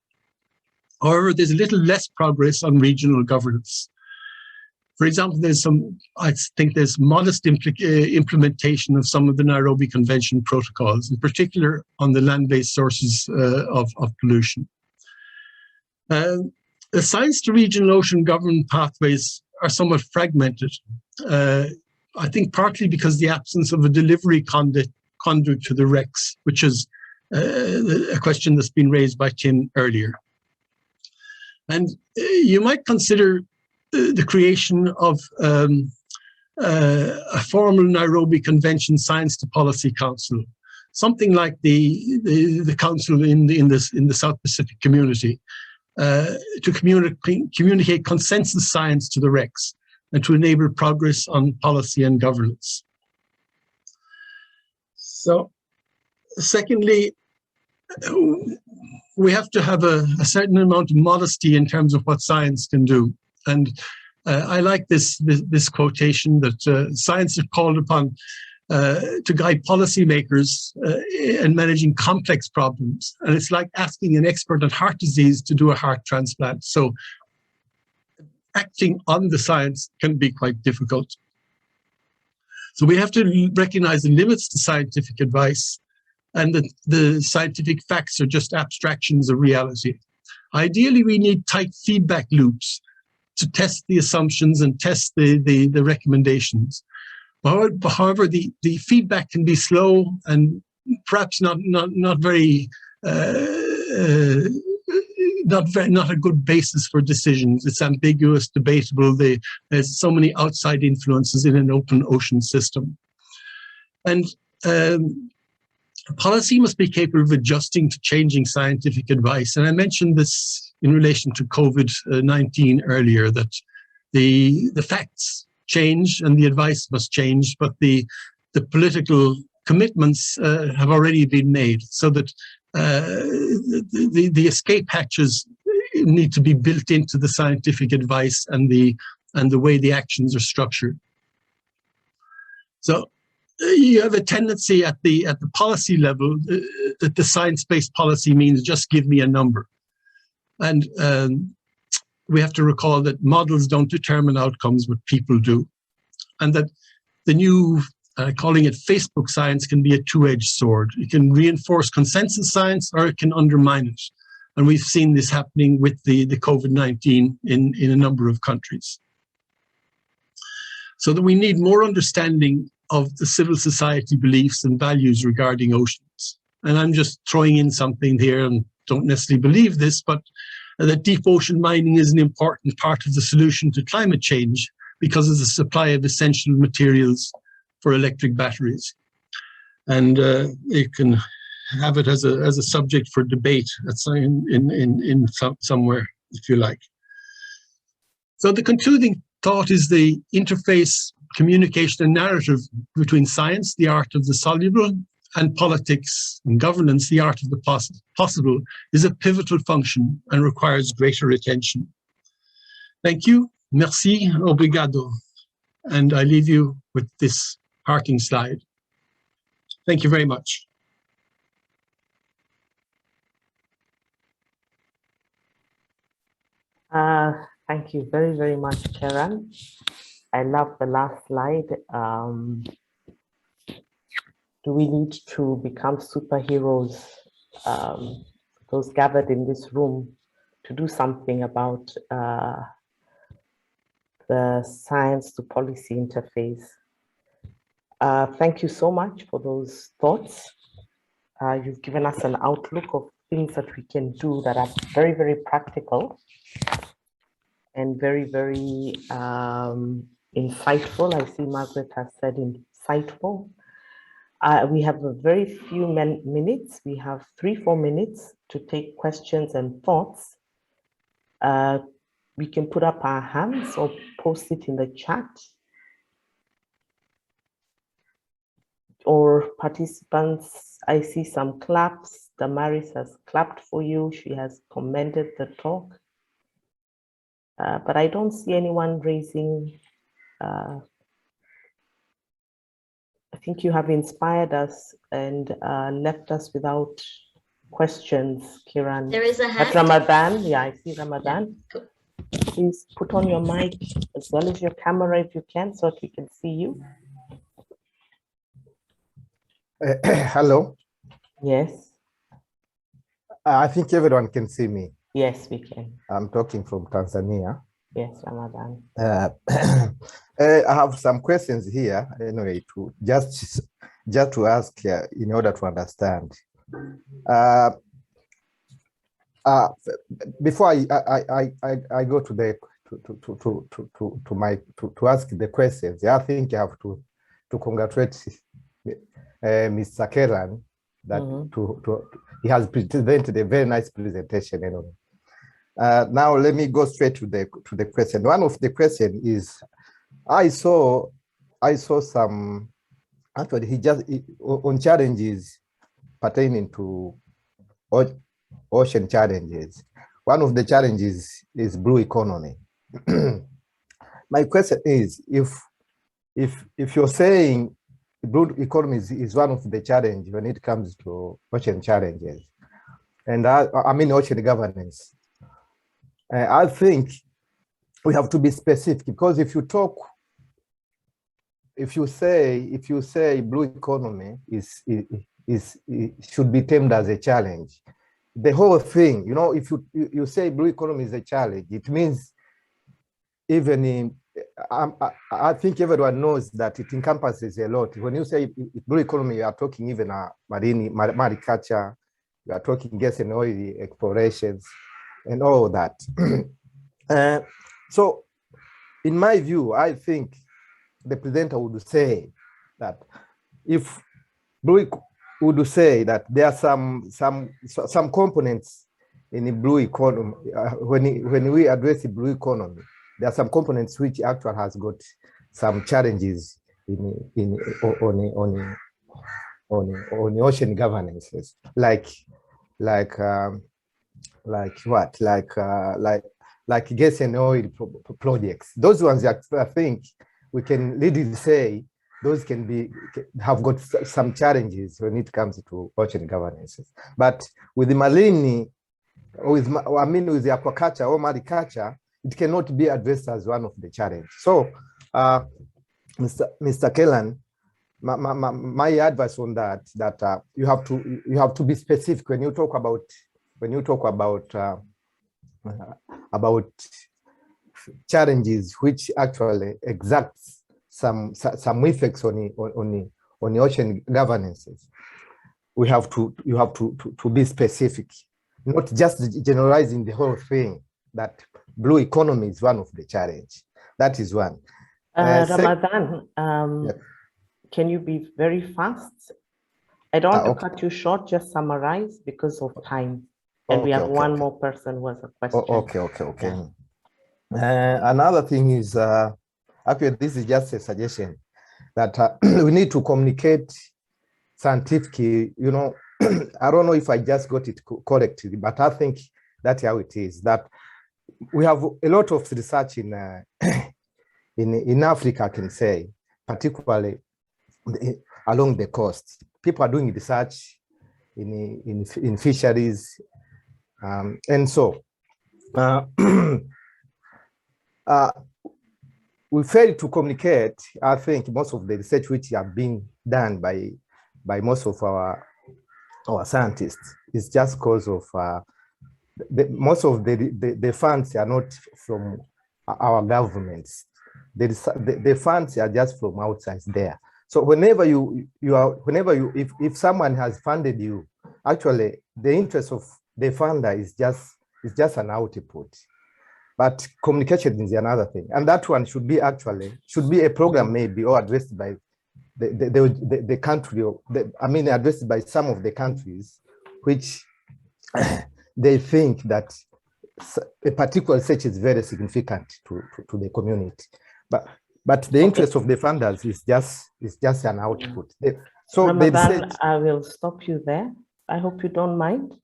However, there's a little less progress on regional governance. For example, I think there's modest implementation of some of the Nairobi Convention protocols, in particular on the land-based sources of pollution. The science to regional ocean government pathways are somewhat fragmented. I think partly because the absence of a delivery conduit to the RECs, which is a question that's been raised by Tim earlier. And you might consider the creation of a formal Nairobi Convention Science to Policy Council, something like the council in the South Pacific community, to communicate consensus science to the RECs and to enable progress on policy and governance. So, secondly, we have to have a certain amount of modesty in terms of what science can do. And I like this quotation that science is called upon to guide policymakers in managing complex problems. And it's like asking an expert on heart disease to do a heart transplant. So acting on the science can be quite difficult. So we have to recognize the limits to scientific advice, and that the scientific facts are just abstractions of reality. Ideally, we need tight feedback loops to test the assumptions and test the recommendations. However, the feedback can be slow and perhaps not very not a good basis for decisions. It's ambiguous, debatable. There's so many outside influences in an open ocean system, and policy must be capable of adjusting to changing scientific advice. And I mentioned this in relation to COVID-19 earlier, that the facts change and the advice must change, but the political commitments have already been made, so that the escape hatches need to be built into the scientific advice and the way the actions are structured. So you have a tendency at the policy level that the science-based policy means just give me a number. And we have to recall that models don't determine outcomes, but people do. And that the new, calling it Facebook science, can be a two-edged sword. It can reinforce consensus science or it can undermine it. And we've seen this happening with the COVID-19 in a number of countries. So that we need more understanding of the civil society beliefs and values regarding oceans. And I'm just throwing in something here, and don't necessarily believe this, but that deep ocean mining is an important part of the solution to climate change because of the supply of essential materials for electric batteries. And you can have it as a subject for debate in somewhere, if you like. So the concluding thought is the interface, communication and narrative between science, the art of the soluble, and politics and governance, the art of the possible, is a pivotal function and requires greater attention. Thank you. Merci. Obrigado. And I leave you with this parting slide. Thank you very much. Thank you very, very much, Kieran. I love the last slide. Do we need to become superheroes, those gathered in this room, to do something about the science to policy interface? Thank you so much for those thoughts. You've given us an outlook of things that we can do that are very, very practical and very, very insightful. I see Margaret has said insightful. We have a very few minutes. We have 3-4 minutes to take questions and thoughts. We can put up our hands or post it in the chat. Or participants, I see some claps. Damaris has clapped for you. She has commended the talk. But I don't see anyone raising. I think you have inspired us and left us without questions, Kieran. There is a hand. But Ramadan, yeah, I see Ramadan. Yeah. Please put on your mic as well as your camera if you can, so that we can see you. Hello. Yes, I think everyone can see me. yes, we can. I'm talking from Tanzania. Yes, Ramadan. I have some questions here, anyway, to just to ask in order to understand. Before I go to the to ask the questions, I think I have to congratulate Mr. Keller that he has presented a very nice presentation. Anyway. Now let me go straight to the question. One of the question is, I saw some, actually on challenges pertaining to ocean challenges. One of the challenges is blue economy. My question is, if you're saying blue economy is one of the challenges when it comes to ocean challenges, and I mean ocean governance, I think we have to be specific, because if you say blue economy should be termed as a challenge, the whole thing, you know, if you say blue economy is a challenge, it means even in, I think everyone knows that it encompasses a lot. When you say blue economy, you are talking even mariculture, you are talking gas and oil explorations and all that. So in my view, I think the presenter would say that if blue would say that there are some components in the blue economy, when we address the blue economy, there are some components which actually has got some challenges on the ocean governances, like gas and oil projects. Those ones that I think we can legally say those have got some challenges when it comes to ocean governance. But with the marine, with the aquaculture or mariculture, it cannot be addressed as one of the challenges. So, Mr. Keller, my advice on that you have to be specific when you talk about challenges which actually exacts some effects on the ocean governances. You have to be specific, not just generalizing the whole thing that blue economy is one of the challenge. That is one. Ramadan, yeah. Can you be very fast? I don't want to Okay. cut you short, just summarize because of time. And we have one more person who has a question. Okay. Yeah. Another thing is, actually, this is just a suggestion that we need to communicate scientifically. You know, I don't know if I just got it correctly, but I think that's how it is. That we have a lot of research in Africa, I can say, particularly along the coast. People are doing research in fisheries, and so we fail to communicate. I think most of the research which are being done by most of our scientists is just because of most of the funds are not from our governments. The funds are just from outside there. So whenever if someone has funded you, actually the interest of the funder is just an output. But communication is another thing, and that one should be a program maybe, or addressed by the country, addressed by some of the countries which they think that a particular research is very significant to the community. But the interest of the funders is just an output. So Ramadan, I will stop you there. I hope you don't mind.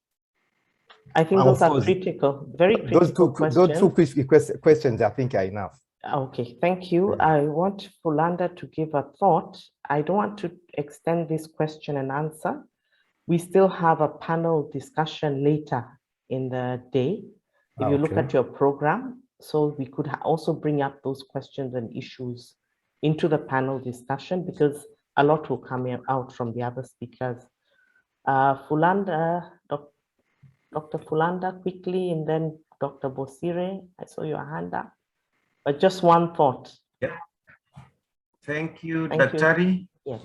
I think those are critical, very critical questions. Those two questions, I think, are enough. Okay, thank you. I want Fulanda to give a thought. I don't want to extend this question and answer. We still have a panel discussion later in the day. If you look at your program, so we could also bring up those questions and issues into the panel discussion, because a lot will come out from the other speakers. Fulanda, Dr. Fulanda quickly, and then Dr. Bosire, I saw your hand up, but just one thought. Yeah. Thank you, Thank you. Daktari. Yes.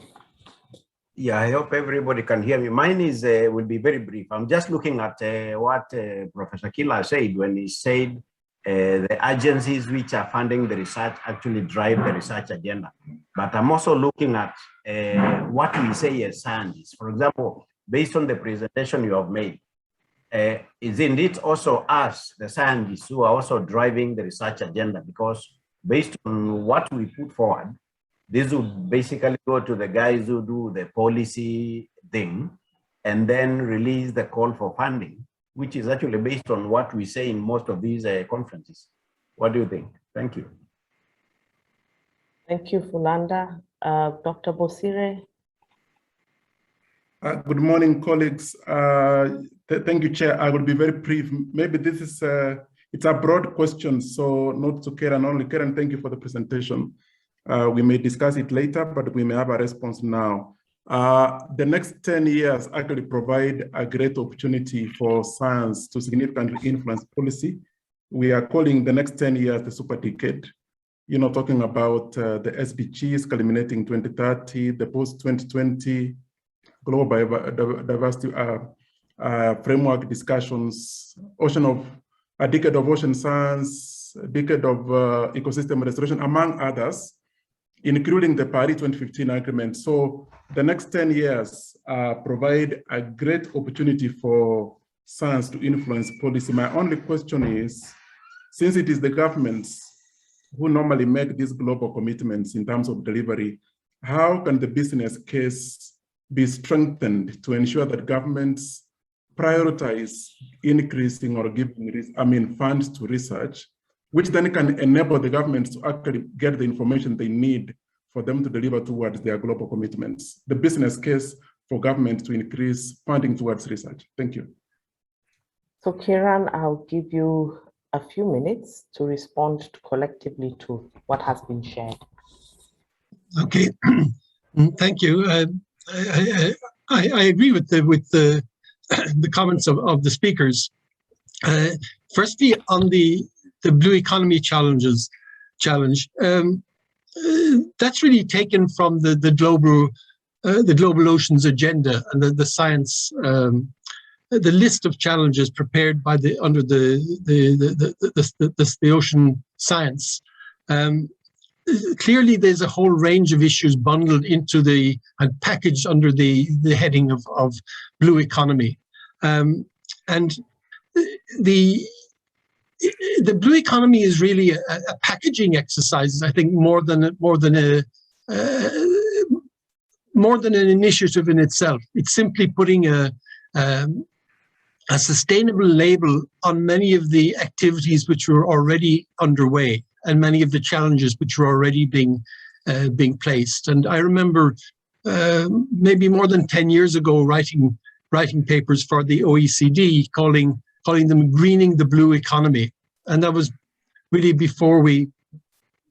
Yeah, I hope everybody can hear me. Mine is will be very brief. I'm just looking at what Professor Keller said when he said the agencies which are funding the research actually drive the research agenda. But I'm also looking at what we say as scientists. For example, based on the presentation you have made, isn't it also us, the scientists, who are also driving the research agenda? Because based on what we put forward, this would basically go to the guys who do the policy thing and then release the call for funding, which is actually based on what we say in most of these conferences. What do you think? Thank you. Thank you, Fulanda. Dr. Bosire. Good morning, colleagues. Thank you, Chair. I will be very brief. Maybe this is it's a broad question, so not to Kieran only. Kieran, thank you for the presentation. We may discuss it later, but we may have a response now. The next 10 years actually provide a great opportunity for science to significantly influence policy. We are calling the next 10 years the super decade. You know, talking about the SDGs culminating 2030, the post-2020 global diversity framework discussions, a decade of ocean science, a decade of ecosystem restoration, among others, including the Paris 2015 agreement. So the next 10 years provide a great opportunity for science to influence policy. My only question is, since it is the governments who normally make these global commitments in terms of delivery, how can the business case be strengthened to ensure that governments prioritize increasing or giving funds to research, which then can enable the governments to actually get the information they need for them to deliver towards their global commitments? The business case for government to increase funding towards research. Thank you. So Kieran, I'll give you a few minutes to respond collectively to what has been shared. Okay, thank you. I agree with the comments of the speakers. Firstly, on the blue economy challenge, that's really taken from the global oceans agenda and the science, the list of challenges prepared by under the ocean science. Clearly, there's a whole range of issues bundled into and packaged under the heading of blue economy, and the blue economy is really a packaging exercise. I think more than an initiative in itself. It's simply putting a sustainable label on many of the activities which were already underway and many of the challenges which were already being placed. And I remember maybe more than 10 years ago writing papers for the OECD, calling them greening the blue economy. And that was really before we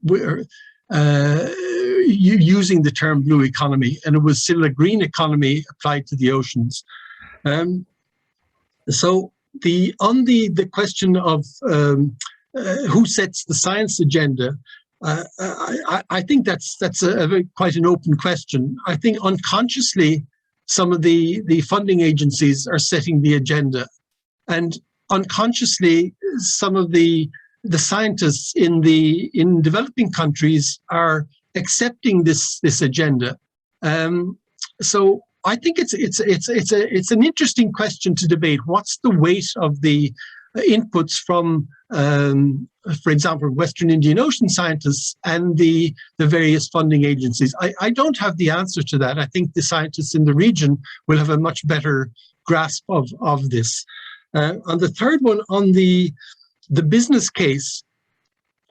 were using the term blue economy, and it was still a green economy applied to the oceans. So on the question of who sets the science agenda, I think that's quite an open question. I think unconsciously some of the funding agencies are setting the agenda, and unconsciously some of the scientists in developing countries are accepting this agenda. So I think it's an interesting question to debate. What's the weight of the inputs from, for example, Western Indian Ocean scientists and the various funding agencies? I don't have the answer to that. I think the scientists in the region will have a much better grasp of this. On the third one, on the business case,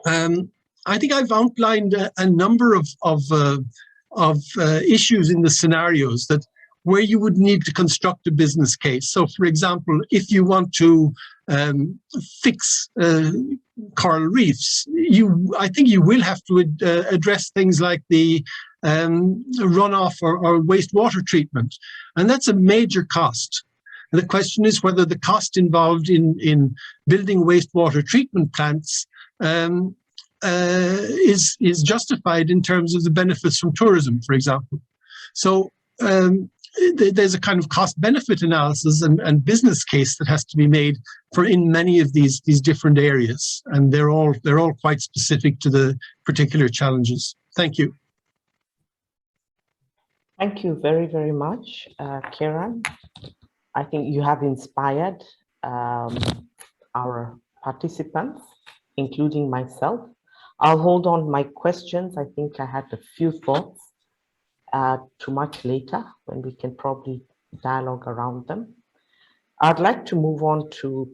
I think I've outlined a number of issues in the scenarios that where you would need to construct a business case. So, for example, if you want to fix coral reefs, I think you will have to address things like the runoff or wastewater treatment, and that's a major cost. And the question is whether the cost involved in building wastewater treatment plants is justified in terms of the benefits from tourism, for example. So there's a kind of cost-benefit analysis and business case that has to be made for in many of these different areas, and they're all quite specific to the particular challenges. Thank you. Thank you very, very much, Kieran. I think you have inspired our participants, including myself. I'll hold on my questions. I think I had a few thoughts to much later when we can probably dialogue around them. I'd like to move on to